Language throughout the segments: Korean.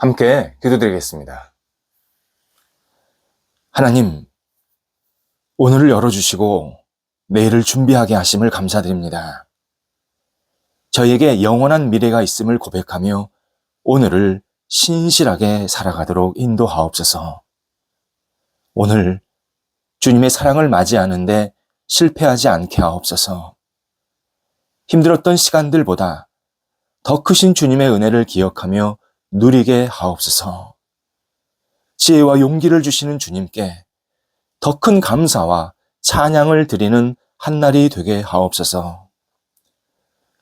함께 기도드리겠습니다. 하나님, 오늘을 열어주시고 내일을 준비하게 하심을 감사드립니다. 저희에게 영원한 미래가 있음을 고백하며 오늘을 신실하게 살아가도록 인도하옵소서. 오늘 주님의 사랑을 맞이하는데 실패하지 않게 하옵소서. 힘들었던 시간들보다 더 크신 주님의 은혜를 기억하며 누리게 하옵소서. 지혜와 용기를 주시는 주님께 더 큰 감사와 찬양을 드리는 한날이 되게 하옵소서.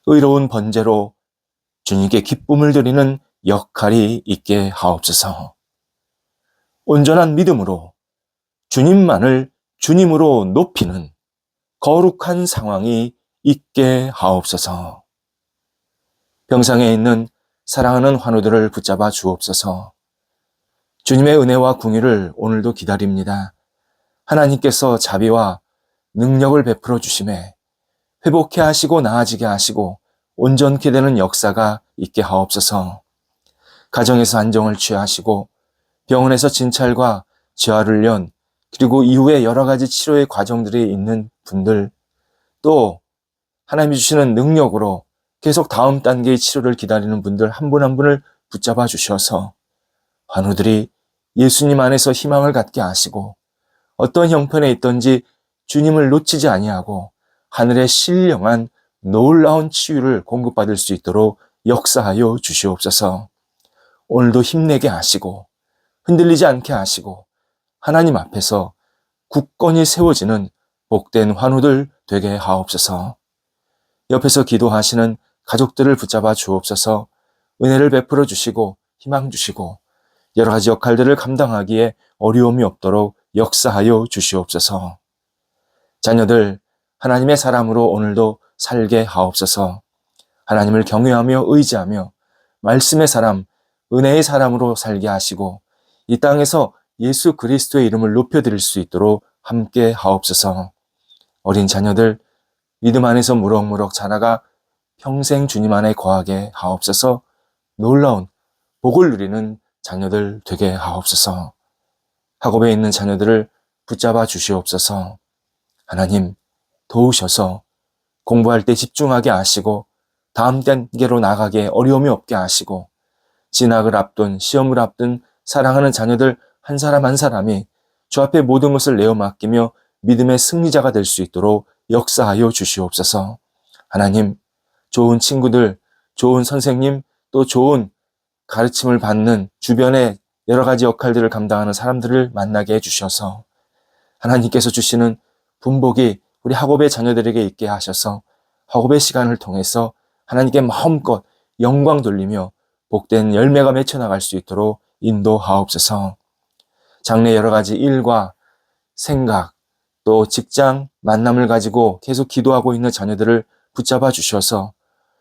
의로운 번제로 주님께 기쁨을 드리는 역할이 있게 하옵소서. 온전한 믿음으로 주님만을 주님으로 높이는 거룩한 상황이 있게 하옵소서. 병상에 있는 사랑하는 환우들을 붙잡아 주옵소서. 주님의 은혜와 궁유를 오늘도 기다립니다. 하나님께서 자비와 능력을 베풀어 주심에 회복케 하시고 나아지게 하시고 온전케 되는 역사가 있게 하옵소서. 가정에서 안정을 취하시고 병원에서 진찰과 재활훈련 그리고 이후에 여러 가지 치료의 과정들이 있는 분들, 또 하나님이 주시는 능력으로 계속 다음 단계의 치료를 기다리는 분들 한 분 한 분을 붙잡아 주셔서 환우들이 예수님 안에서 희망을 갖게 하시고 어떤 형편에 있든지 주님을 놓치지 아니하고 하늘의 신령한 놀라운 치유를 공급받을 수 있도록 역사하여 주시옵소서. 오늘도 힘내게 하시고 흔들리지 않게 하시고 하나님 앞에서 굳건히 세워지는 복된 환우들 되게 하옵소서. 옆에서 기도하시는 가족들을 붙잡아 주옵소서. 은혜를 베풀어 주시고 희망 주시고 여러 가지 역할들을 감당하기에 어려움이 없도록 역사하여 주시옵소서. 자녀들 하나님의 사람으로 오늘도 살게 하옵소서. 하나님을 경외하며 의지하며 말씀의 사람, 은혜의 사람으로 살게 하시고 이 땅에서 예수 그리스도의 이름을 높여드릴 수 있도록 함께 하옵소서. 어린 자녀들 믿음 안에서 무럭무럭 자라가 평생 주님 안에 거하게 하옵소서. 놀라운 복을 누리는 자녀들 되게 하옵소서. 학업에 있는 자녀들을 붙잡아 주시옵소서. 하나님 도우셔서 공부할 때 집중하게 하시고 다음 단계로 나가게 어려움이 없게 하시고 진학을 앞둔 시험을 앞둔 사랑하는 자녀들 한 사람 한 사람이 주 앞에 모든 것을 내어 맡기며 믿음의 승리자가 될 수 있도록 역사하여 주시옵소서. 하나님 좋은 친구들, 좋은 선생님, 또 좋은 가르침을 받는 주변의 여러 가지 역할들을 감당하는 사람들을 만나게 해주셔서 하나님께서 주시는 분복이 우리 학업의 자녀들에게 있게 하셔서 학업의 시간을 통해서 하나님께 마음껏 영광 돌리며 복된 열매가 맺혀나갈 수 있도록 인도하옵소서. 장래 여러 가지 일과 생각, 또 직장, 만남을 가지고 계속 기도하고 있는 자녀들을 붙잡아 주셔서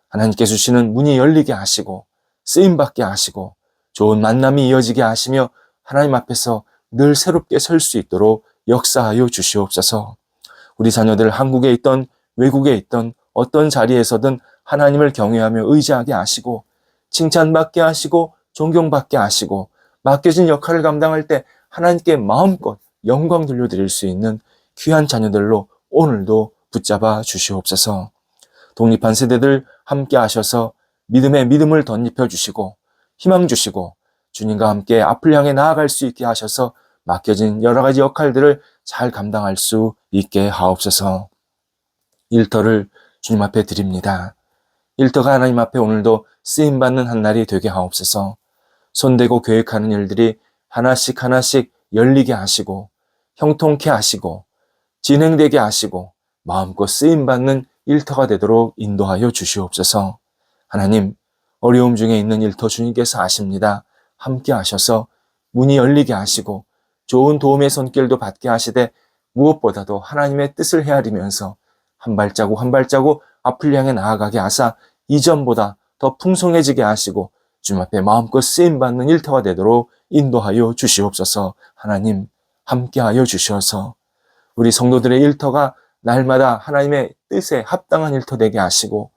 하나님께서 주시는 문이 열리게 하시고 쓰임받게 하시고 좋은 만남이 이어지게 하시며 하나님 앞에서 늘 새롭게 설 수 있도록 역사하여 주시옵소서. 우리 자녀들 한국에 있던 외국에 있던 어떤 자리에서든 하나님을 경외하며 의지하게 하시고 칭찬받게 하시고 존경받게 하시고 맡겨진 역할을 감당할 때 하나님께 마음껏 영광 돌려드릴 수 있는 귀한 자녀들로 오늘도 붙잡아 주시옵소서. 독립한 세대들 함께 하셔서 믿음에 믿음을 덧입혀 주시고 희망 주시고 주님과 함께 앞을 향해 나아갈 수 있게 하셔서 맡겨진 여러 가지 역할들을 잘 감당할 수 있게 하옵소서. 일터를 주님 앞에 드립니다. 일터가 하나님 앞에 오늘도 쓰임받는 한 날이 되게 하옵소서. 손대고 계획하는 일들이 하나씩 하나씩 열리게 하시고 형통케 하시고 진행되게 하시고 마음껏 쓰임받는 일터가 되도록 인도하여 주시옵소서. 하나님, 어려움 중에 있는 일터 주님께서 아십니다. 함께 하셔서 문이 열리게 하시고 좋은 도움의 손길도 받게 하시되 무엇보다도 하나님의 뜻을 헤아리면서 한 발자국 한 발자국 앞을 향해 나아가게 하사 이전보다 더 풍성해지게 하시고 주님 앞에 마음껏 쓰임받는 일터가 되도록 인도하여 주시옵소서. 하나님 함께하여 주셔서 우리 성도들의 일터가 날마다 하나님의 뜻에 합당한 일터 되게 하시고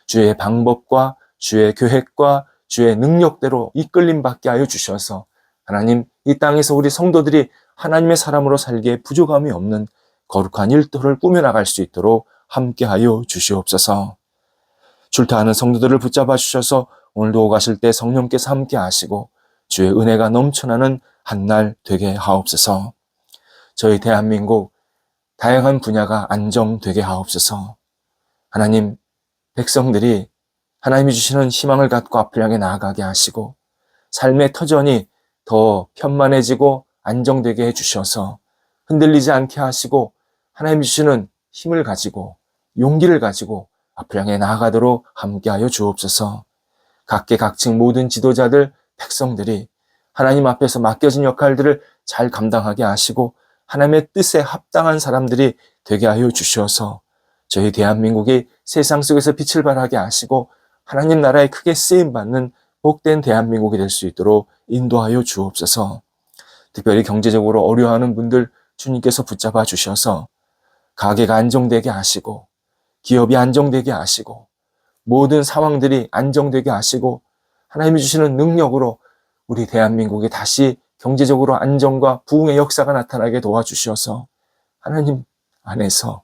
주의 방법과 주의 계획과 주의 능력대로 이끌림 받게 하여 주셔서 하나님, 이 땅에서 우리 성도들이 하나님의 사람으로 살기에 부족함이 없는 거룩한 일터를 꾸며나갈 수 있도록 함께하여 주시옵소서. 출타하는 성도들을 붙잡아 주셔서 오늘도 오가실 때 성령께서 함께 하시고 주의 은혜가 넘쳐나는 한 날 되게 하옵소서. 저희 대한민국 다양한 분야가 안정되게 하옵소서. 하나님, 백성들이 하나님이 주시는 희망을 갖고 앞을 향해 나아가게 하시고 삶의 터전이 더 편만해지고 안정되게 해주셔서 흔들리지 않게 하시고 하나님이 주시는 힘을 가지고 용기를 가지고 앞을 향해 나아가도록 함께하여 주옵소서. 각계각층 모든 지도자들, 백성들이 하나님 앞에서 맡겨진 역할들을 잘 감당하게 하시고 하나님의 뜻에 합당한 사람들이 되게 하여 주셔서 저희 대한민국이 세상 속에서 빛을 발하게 하시고 하나님 나라에 크게 쓰임받는 복된 대한민국이 될 수 있도록 인도하여 주옵소서. 특별히 경제적으로 어려워하는 분들 주님께서 붙잡아 주셔서 가게가 안정되게 하시고 기업이 안정되게 하시고 모든 상황들이 안정되게 하시고 하나님이 주시는 능력으로 우리 대한민국이 다시 경제적으로 안정과 부흥의 역사가 나타나게 도와주셔서 하나님 안에서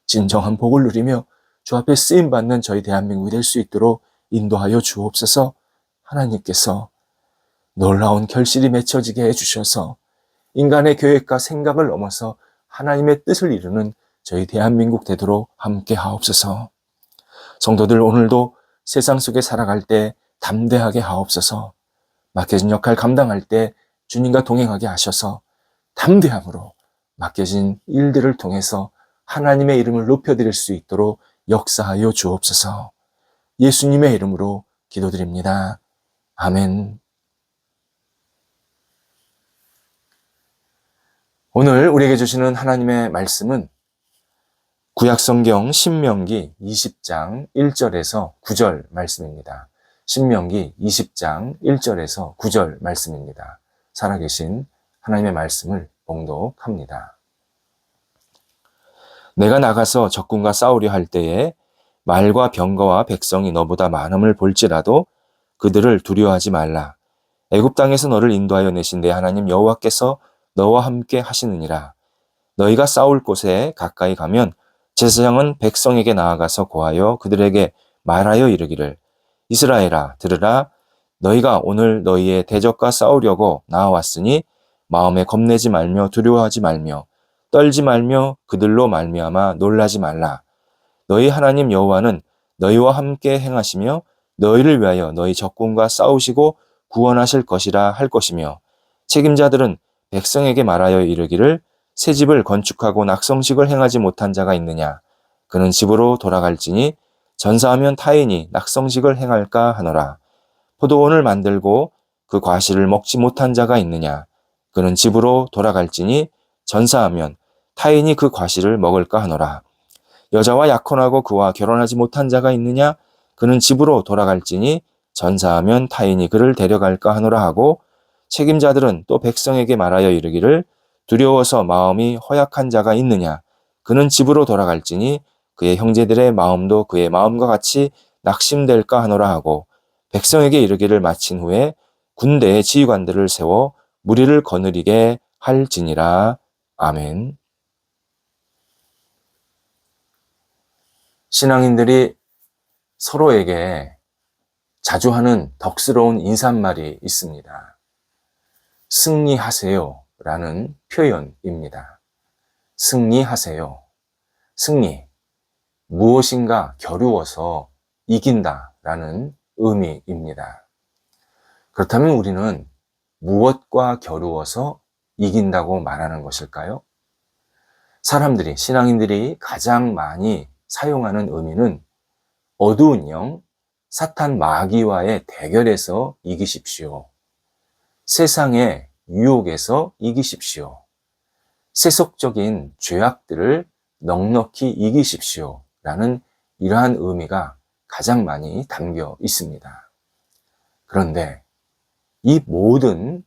진정한 복을 누리며 주 앞에 쓰임받는 저희 대한민국이 될 수 있도록 인도하여 주옵소서. 하나님께서 놀라운 결실이 맺혀지게 해주셔서 인간의 계획과 생각을 넘어서 하나님의 뜻을 이루는 저희 대한민국 되도록 함께 하옵소서. 성도들 오늘도 세상 속에 살아갈 때 담대하게 하옵소서. 맡겨진 역할 감당할 때 주님과 동행하게 하셔서 담대함으로 맡겨진 일들을 통해서 하나님의 이름을 높여드릴 수 있도록 역사하여 주옵소서. 예수님의 이름으로 기도드립니다. 아멘. 오늘 우리에게 주시는 하나님의 말씀은 구약성경 신명기 20장 1절에서 9절 말씀입니다. 신명기 20장 1절에서 9절 말씀입니다. 살아계신 하나님의 말씀을 봉독합니다. 내가 나가서 적군과 싸우려 할 때에 말과 병거와 백성이 너보다 많음을 볼지라도 그들을 두려워하지 말라. 애굽 땅에서 너를 인도하여 내신 내 하나님 여호와께서 너와 함께 하시느니라. 너희가 싸울 곳에 가까이 가면 제사장은 백성에게 나아가서 고하여 그들에게 말하여 이르기를 이스라엘아 들으라. 너희가 오늘 너희의 대적과 싸우려고 나아왔으니 마음에 겁내지 말며 두려워하지 말며 떨지 말며 그들로 말미암아 놀라지 말라. 너희 하나님 여호와는 너희와 함께 행하시며 너희를 위하여 너희 적군과 싸우시고 구원하실 것이라 할 것이며 책임자들은 백성에게 말하여 이르기를 새 집을 건축하고 낙성식을 행하지 못한 자가 있느냐. 그는 집으로 돌아갈지니 전사하면 타인이 낙성식을 행할까 하노라. 포도원을 만들고 그 과실을 먹지 못한 자가 있느냐. 그는 집으로 돌아갈지니 전사하면 타인이 그 과실을 먹을까 하노라. 여자와 약혼하고 그와 결혼하지 못한 자가 있느냐. 그는 집으로 돌아갈지니 전사하면 타인이 그를 데려갈까 하노라 하고 책임자들은 또 백성에게 말하여 이르기를 두려워서 마음이 허약한 자가 있느냐. 그는 집으로 돌아갈지니 그의 형제들의 마음도 그의 마음과 같이 낙심될까 하노라 하고 백성에게 이르기를 마친 후에 군대의 지휘관들을 세워 무리를 거느리게 할지니라. 아멘. 신앙인들이 서로에게 자주 하는 덕스러운 인사말이 있습니다. 승리하세요 라는 표현입니다. 승리하세요. 승리. 무엇인가 겨루어서 이긴다 라는 의미입니다. 그렇다면 우리는 무엇과 겨루어서 이긴다고 말하는 것일까요? 사람들이, 신앙인들이 가장 많이 사용하는 의미는 어두운 영, 사탄 마귀와의 대결에서 이기십시오. 세상의 유혹에서 이기십시오. 세속적인 죄악들을 넉넉히 이기십시오. 라는 이러한 의미가 가장 많이 담겨 있습니다. 그런데 이 모든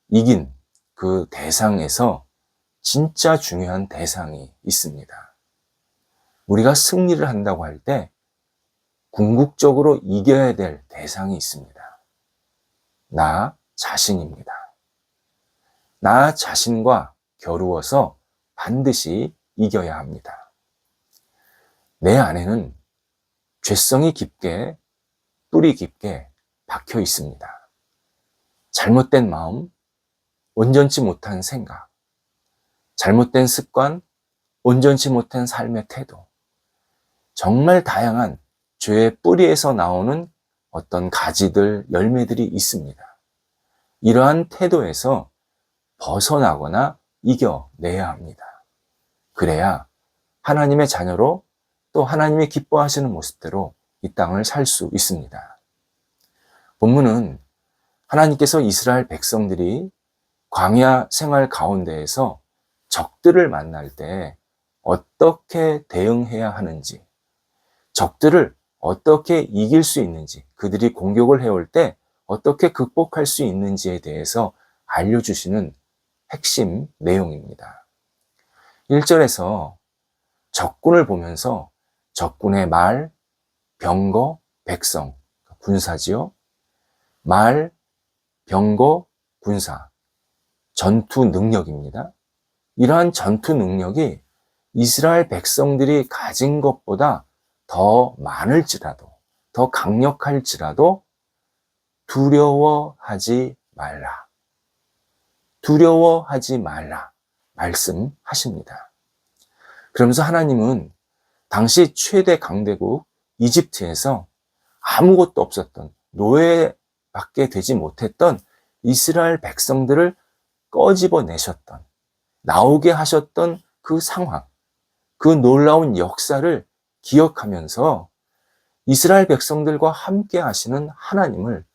이긴 그 대상에서 진짜 중요한 대상이 있습니다. 우리가 승리를 한다고 할 때 궁극적으로 이겨야 될 대상이 있습니다. 나 자신입니다. 나 자신과 겨루어서 반드시 이겨야 합니다. 내 안에는 죄성이 깊게, 뿌리 깊게 박혀 있습니다. 잘못된 마음, 온전치 못한 생각, 잘못된 습관, 온전치 못한 삶의 태도, 정말 다양한 죄의 뿌리에서 나오는 어떤 가지들, 열매들이 있습니다. 이러한 태도에서 벗어나거나 이겨내야 합니다. 그래야 하나님의 자녀로 또 하나님이 기뻐하시는 모습대로 이 땅을 살 수 있습니다. 본문은 하나님께서 이스라엘 백성들이 광야 생활 가운데에서 적들을 만날 때 어떻게 대응해야 하는지, 적들을 어떻게 이길 수 있는지, 그들이 공격을 해올 때 어떻게 극복할 수 있는지에 대해서 알려주시는 핵심 내용입니다. 1절에서 적군을 보면서 적군의 말, 병거, 백성, 군사지요. 말, 병거, 군사, 전투 능력입니다. 이러한 전투 능력이 이스라엘 백성들이 가진 것보다 더 많을지라도, 더 강력할지라도 두려워하지 말라. 두려워하지 말라 말씀하십니다. 그러면서 하나님은 당시 최대 강대국 이집트에서 아무것도 없었던, 노예밖에 되지 못했던 이스라엘 백성들을 꺼집어내셨던, 나오게 하셨던 그 상황, 그 놀라운 역사를 기억하면서 이스라엘 백성들과 함께 하시는 하나님을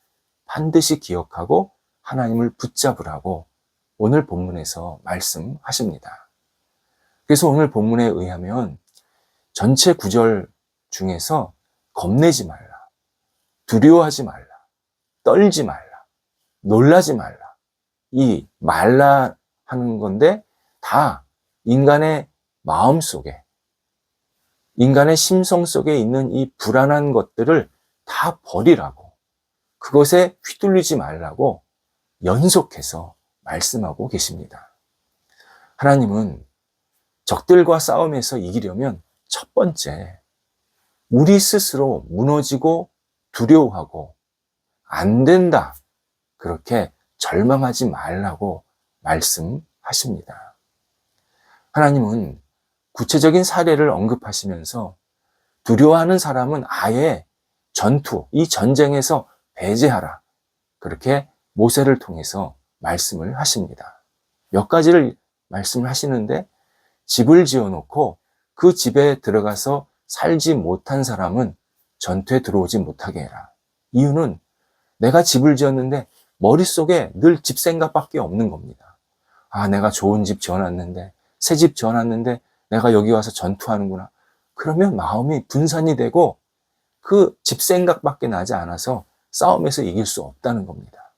반드시 기억하고 하나님을 붙잡으라고 오늘 본문에서 말씀하십니다. 그래서 오늘 본문에 의하면 전체 구절 중에서 겁내지 말라, 두려워하지 말라, 떨지 말라, 놀라지 말라, 이 말라 하는 건데 다 인간의 마음 속에, 인간의 심성 속에 있는 이 불안한 것들을 다 버리라고, 그것에 휘둘리지 말라고 연속해서 말씀하고 계십니다. 하나님은 적들과 싸움에서 이기려면 첫 번째, 우리 스스로 무너지고 두려워하고 안 된다, 그렇게 절망하지 말라고 말씀하십니다. 하나님은 구체적인 사례를 언급하시면서 두려워하는 사람은 아예 전투, 이 전쟁에서 배제하라, 그렇게 모세를 통해서 말씀을 하십니다. 몇 가지를 말씀을 하시는데, 집을 지어놓고 그 집에 들어가서 살지 못한 사람은 전투에 들어오지 못하게 해라. 이유는 내가 집을 지었는데 머릿속에 늘 집 생각밖에 없는 겁니다. 아, 내가 좋은 집 지어놨는데, 새 집 지어놨는데 내가 여기 와서 전투하는구나. 그러면 마음이 분산이 되고 그 집 생각밖에 나지 않아서 싸움에서 이길 수 없다는 겁니다.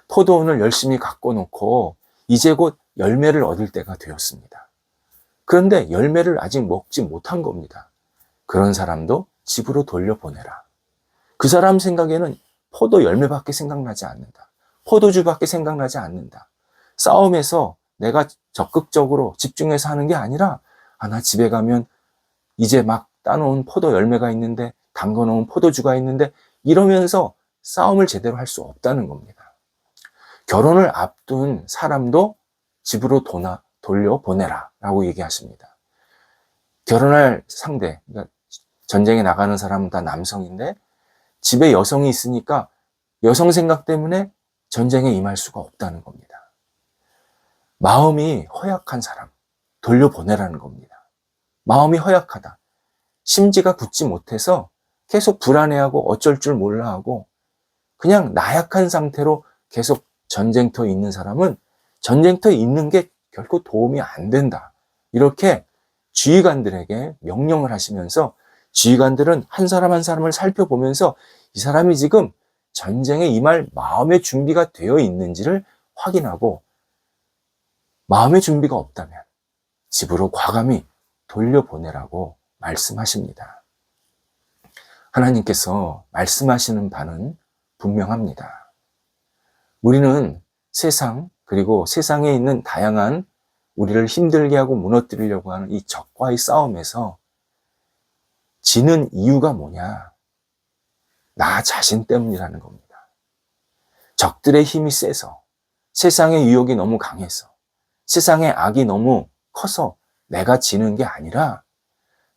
포도원을 열심히 갖고 놓고 이제 곧 열매를 얻을 때가 되었습니다. 그런데 열매를 아직 먹지 못한 겁니다. 그런 사람도 집으로 돌려보내라. 그 사람 생각에는 포도 열매밖에 생각나지 않는다. 포도주밖에 생각나지 않는다. 싸움에서 내가 적극적으로 집중해서 하는 게 아니라, 아, 나 집에 가면 이제 막 따놓은 포도 열매가 있는데, 담궈놓은 포도주가 있는데, 이러면서 싸움을 제대로 할 수 없다는 겁니다. 결혼을 앞둔 사람도 집으로 돌려보내라 라고 얘기하십니다. 결혼할 상대, 그러니까 전쟁에 나가는 사람은 다 남성인데 집에 여성이 있으니까 여성 생각 때문에 전쟁에 임할 수가 없다는 겁니다. 마음이 허약한 사람 돌려보내라는 겁니다. 마음이 허약하다, 심지가 굳지 못해서 계속 불안해하고 어쩔 줄 몰라하고 그냥 나약한 상태로 계속 전쟁터에 있는 사람은 전쟁터에 있는 게 결코 도움이 안 된다, 이렇게 지휘관들에게 명령을 하시면서, 지휘관들은 한 사람 한 사람을 살펴보면서 이 사람이 지금 전쟁에 임할 마음의 준비가 되어 있는지를 확인하고, 마음의 준비가 없다면 집으로 과감히 돌려보내라고 말씀하십니다. 하나님께서 말씀하시는 바는 분명합니다. 우리는 세상, 그리고 세상에 있는 다양한 우리를 힘들게 하고 무너뜨리려고 하는 이 적과의 싸움에서 지는 이유가 뭐냐? 나 자신 때문이라는 겁니다. 적들의 힘이 세서, 세상의 유혹이 너무 강해서, 세상의 악이 너무 커서 내가 지는 게 아니라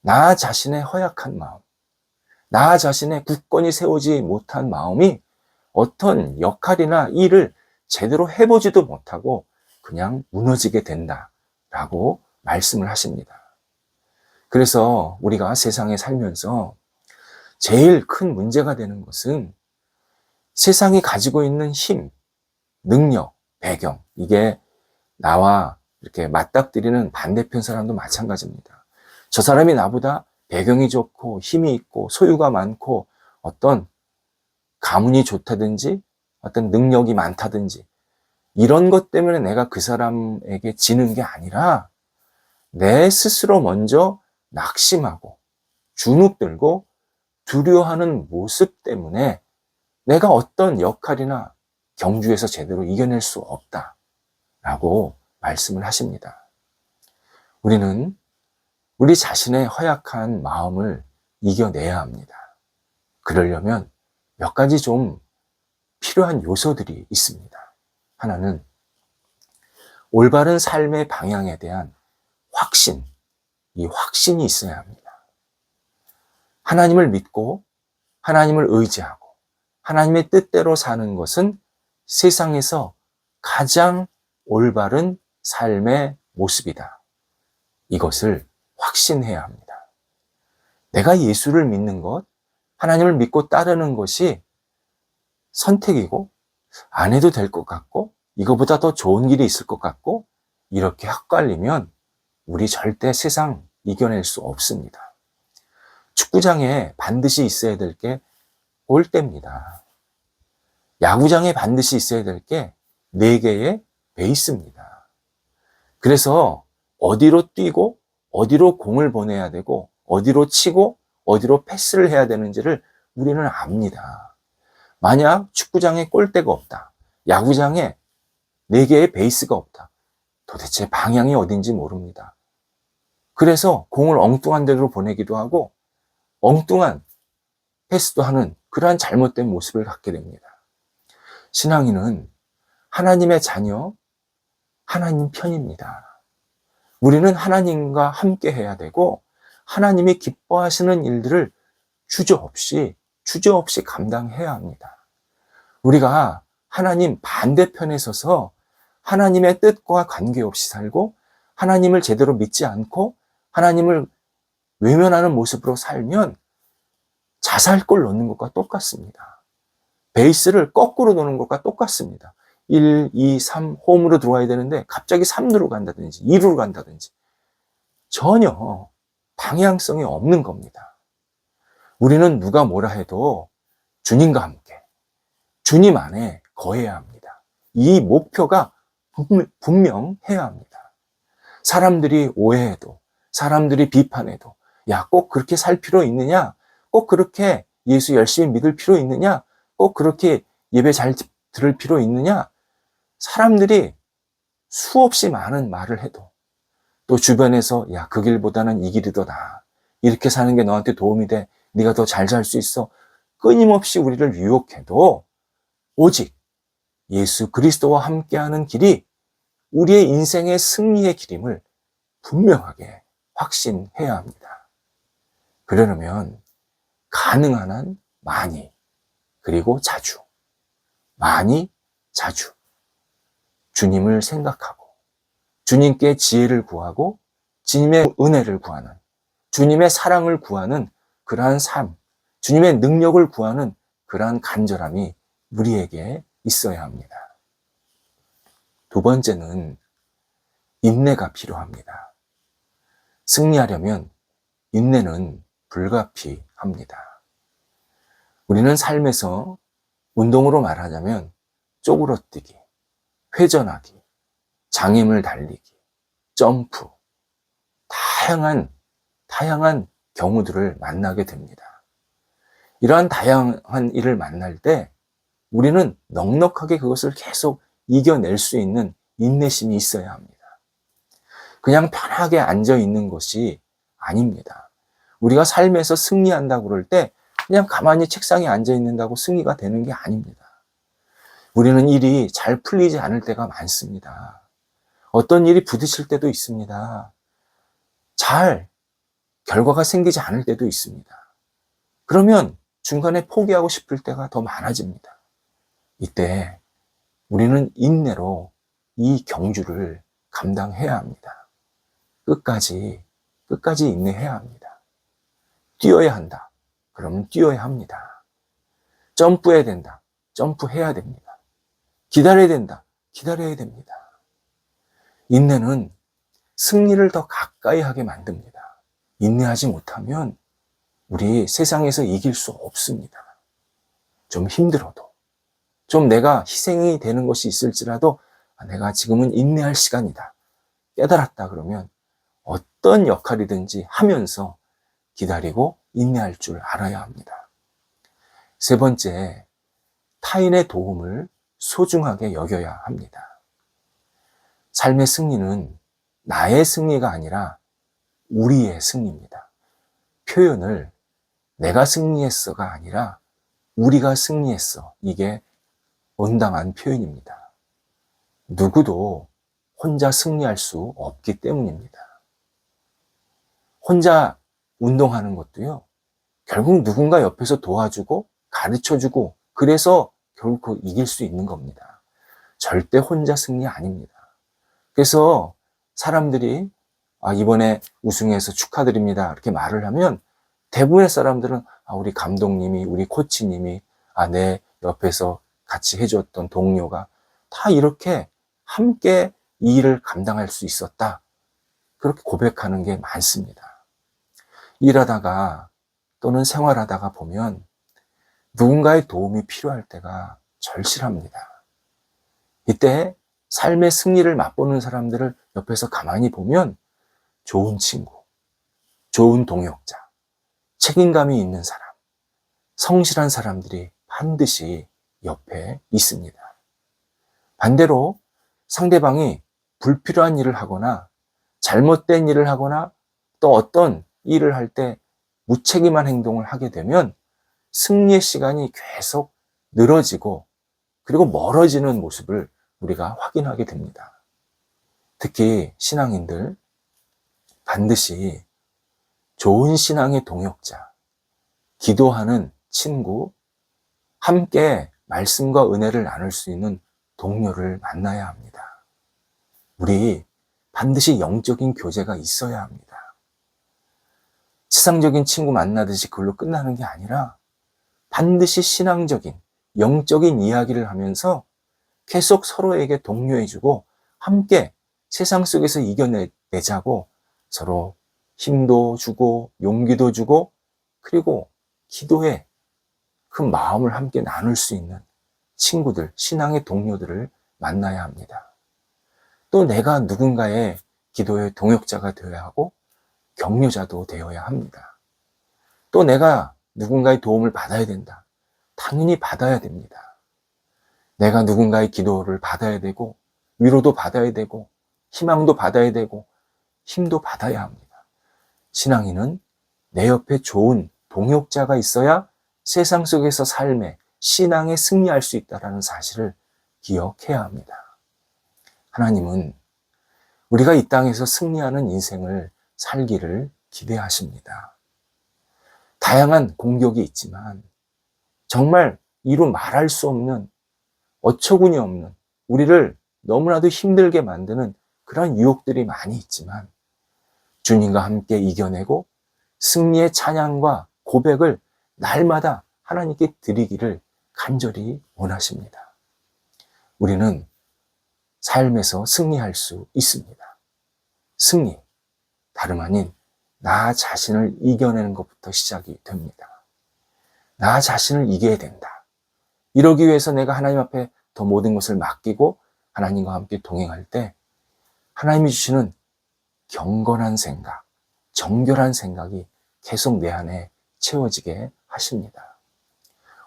나 자신의 허약한 마음, 나 자신의 굳건히 세우지 못한 마음이 어떤 역할이나 일을 제대로 해보지도 못하고 그냥 무너지게 된다라고 말씀을 하십니다. 그래서 우리가 세상에 살면서 제일 큰 문제가 되는 것은 세상이 가지고 있는 힘, 능력, 배경, 이게 나와 이렇게 맞닥뜨리는 반대편 사람도 마찬가지입니다. 저 사람이 나보다 배경이 좋고 힘이 있고 소유가 많고 어떤 가문이 좋다든지 어떤 능력이 많다든지 이런 것 때문에 내가 그 사람에게 지는 게 아니라 내 스스로 먼저 낙심하고 주눅들고 두려워하는 모습 때문에 내가 어떤 역할이나 경주에서 제대로 이겨낼 수 없다라고 말씀을 하십니다. 우리는 우리 자신의 허약한 마음을 이겨내야 합니다. 그러려면 몇 가지 좀 필요한 요소들이 있습니다. 하나는 올바른 삶의 방향에 대한 확신, 이 확신이 있어야 합니다. 하나님을 믿고 하나님을 의지하고 하나님의 뜻대로 사는 것은 세상에서 가장 올바른 삶의 모습이다. 이것을 확신해야 합니다. 내가 예수를 믿는 것, 하나님을 믿고 따르는 것이 선택이고 안 해도 될 것 같고 이거보다 더 좋은 길이 있을 것 같고 이렇게 헷갈리면 우리 절대 세상 이겨낼 수 없습니다. 축구장에 반드시 있어야 될 게 골대입니다. 야구장에 반드시 있어야 될 게 4개의 베이스입니다. 그래서 어디로 뛰고 어디로 공을 보내야 되고 어디로 치고 어디로 패스를 해야 되는지를 우리는 압니다. 만약 축구장에 골대가 없다, 야구장에 4개의 베이스가 없다, 도대체 방향이 어딘지 모릅니다. 그래서 공을 엉뚱한 데로 보내기도 하고 엉뚱한 패스도 하는 그러한 잘못된 모습을 갖게 됩니다. 신앙인은 하나님의 자녀, 하나님 편입니다. 우리는 하나님과 함께 해야 되고 하나님이 기뻐하시는 일들을 주저없이 감당해야 합니다. 우리가 하나님 반대편에 서서 하나님의 뜻과 관계없이 살고 하나님을 제대로 믿지 않고 하나님을 외면하는 모습으로 살면 자살골 넣는 것과 똑같습니다. 베이스를 거꾸로 놓는 것과 똑같습니다. 1, 2, 3 홈으로 들어와야 되는데 갑자기 3루로 간다든지 2루로 간다든지 전혀 방향성이 없는 겁니다. 우리는 누가 뭐라 해도 주님과 함께 주님 안에 거해야 합니다. 이 목표가 분명해야 합니다. 사람들이 오해해도 사람들이 비판해도 야, 꼭 그렇게 살 필요 있느냐? 꼭 그렇게 예수 열심히 믿을 필요 있느냐? 꼭 그렇게 예배 잘 들을 필요 있느냐? 사람들이 수없이 많은 말을 해도 또 주변에서 야, 그 길보다는 이 길이 더 나아. 이렇게 사는 게 너한테 도움이 돼. 네가 더 잘 살 수 있어. 끊임없이 우리를 유혹해도 오직 예수 그리스도와 함께하는 길이 우리의 인생의 승리의 길임을 분명하게 확신해야 합니다. 그러려면 가능한 한 많이, 그리고 자주, 많이, 자주 주님을 생각하고 주님께 지혜를 구하고 주님의 은혜를 구하는, 주님의 사랑을 구하는 그러한 삶, 주님의 능력을 구하는 그러한 간절함이 우리에게 있어야 합니다. 두 번째는 인내가 필요합니다. 승리하려면 인내는 불가피합니다. 우리는 삶에서 운동으로 말하자면 쪼그러뜨기, 회전하기, 장애물 달리기, 점프, 다양한 경우들을 만나게 됩니다. 이러한 다양한 일을 만날 때 우리는 넉넉하게 그것을 계속 이겨낼 수 있는 인내심이 있어야 합니다. 그냥 편하게 앉아 있는 것이 아닙니다. 우리가 삶에서 승리한다고 그럴 때 그냥 가만히 책상에 앉아 있는다고 승리가 되는 게 아닙니다. 우리는 일이 잘 풀리지 않을 때가 많습니다. 어떤 일이 부딪힐 때도 있습니다. 잘 결과가 생기지 않을 때도 있습니다. 그러면 중간에 포기하고 싶을 때가 더 많아집니다. 이때 우리는 인내로 이 경주를 감당해야 합니다. 끝까지 인내해야 합니다. 뛰어야 한다. 그러면 뛰어야 합니다. 점프해야 된다. 점프해야 됩니다. 기다려야 된다. 기다려야 됩니다. 인내는 승리를 더 가까이 하게 만듭니다. 인내하지 못하면 우리 세상에서 이길 수 없습니다. 좀 힘들어도, 좀 내가 희생이 되는 것이 있을지라도 내가 지금은 인내할 시간이다. 깨달았다 그러면 어떤 역할이든지 하면서 기다리고 인내할 줄 알아야 합니다. 세 번째, 타인의 도움을 소중하게 여겨야 합니다. 삶의 승리는 나의 승리가 아니라 우리의 승리입니다. 표현을 내가 승리했어가 아니라 우리가 승리했어. 이게 온당한 표현입니다. 누구도 혼자 승리할 수 없기 때문입니다. 혼자 운동하는 것도요, 결국 누군가 옆에서 도와주고 가르쳐주고 그래서 결국 이길 수 있는 겁니다. 절대 혼자 승리 아닙니다. 그래서 사람들이 이번에 우승해서 축하드립니다 이렇게 말을 하면 대부분의 사람들은 우리 감독님이, 우리 코치님이, 내 옆에서 같이 해줬던 동료가 다 이렇게 함께 이 일을 감당할 수 있었다. 그렇게 고백하는 게 많습니다. 일하다가 또는 생활하다가 보면 누군가의 도움이 필요할 때가 절실합니다. 이때 삶의 승리를 맛보는 사람들을 옆에서 가만히 보면 좋은 친구, 좋은 동역자, 책임감이 있는 사람, 성실한 사람들이 반드시 옆에 있습니다. 반대로 상대방이 불필요한 일을 하거나 잘못된 일을 하거나 또 어떤 일을 할 때 무책임한 행동을 하게 되면 승리의 시간이 계속 늘어지고 그리고 멀어지는 모습을 우리가 확인하게 됩니다. 특히 신앙인들 반드시 좋은 신앙의 동역자, 기도하는 친구, 함께 말씀과 은혜를 나눌 수 있는 동료를 만나야 합니다. 우리 반드시 영적인 교제가 있어야 합니다. 세상적인 친구 만나듯이 그걸로 끝나는 게 아니라 반드시 신앙적인, 영적인 이야기를 하면서 계속 서로에게 독려해주고 함께 세상 속에서 이겨내자고 서로 힘도 주고 용기도 주고 그리고 기도에 그 마음을 함께 나눌 수 있는 친구들, 신앙의 동료들을 만나야 합니다. 또 내가 누군가의 기도의 동역자가 되어야 하고 격려자도 되어야 합니다. 또 내가 누군가의 도움을 받아야 된다. 당연히 받아야 됩니다. 내가 누군가의 기도를 받아야 되고 위로도 받아야 되고 희망도 받아야 되고 힘도 받아야 합니다. 신앙인은 내 옆에 좋은 동역자가 있어야 세상 속에서 삶에 신앙에 승리할 수 있다는 사실을 기억해야 합니다. 하나님은 우리가 이 땅에서 승리하는 인생을 살기를 기대하십니다. 다양한 공격이 있지만 정말 이루 말할 수 없는 어처구니 없는 우리를 너무나도 힘들게 만드는 그런 유혹들이 많이 있지만 주님과 함께 이겨내고 승리의 찬양과 고백을 날마다 하나님께 드리기를 간절히 원하십니다. 우리는 삶에서 승리할 수 있습니다. 승리, 다름 아닌 나 자신을 이겨내는 것부터 시작이 됩니다. 나 자신을 이겨야 된다. 이러기 위해서 내가 하나님 앞에 더 모든 것을 맡기고 하나님과 함께 동행할 때 하나님이 주시는 경건한 생각, 정결한 생각이 계속 내 안에 채워지게 하십니다.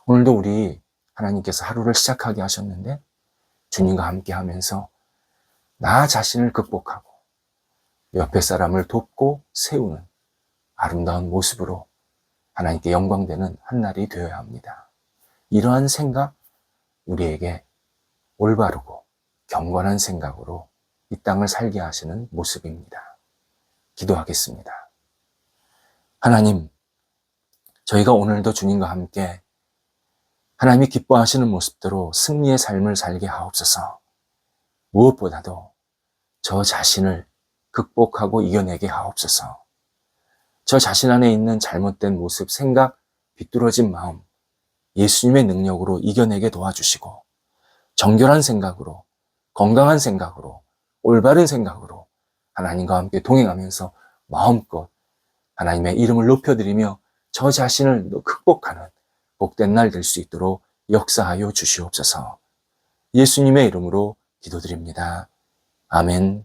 오늘도 우리 하나님께서 하루를 시작하게 하셨는데 주님과 함께 하면서 나 자신을 극복하고 옆에 사람을 돕고 세우는 아름다운 모습으로 하나님께 영광되는 한 날이 되어야 합니다. 이러한 생각, 우리에게 올바르고 경건한 생각으로 이 땅을 살게 하시는 모습입니다. 기도하겠습니다. 하나님, 저희가 오늘도 주님과 함께 하나님이 기뻐하시는 모습대로 승리의 삶을 살게 하옵소서. 무엇보다도 저 자신을 극복하고 이겨내게 하옵소서. 저 자신 안에 있는 잘못된 모습, 생각, 비뚤어진 마음, 예수님의 능력으로 이겨내게 도와주시고 정결한 생각으로, 건강한 생각으로, 올바른 생각으로 하나님과 함께 동행하면서 마음껏 하나님의 이름을 높여드리며 저 자신을 극복하는 복된 날 될 수 있도록 역사하여 주시옵소서. 예수님의 이름으로 기도드립니다. 아멘.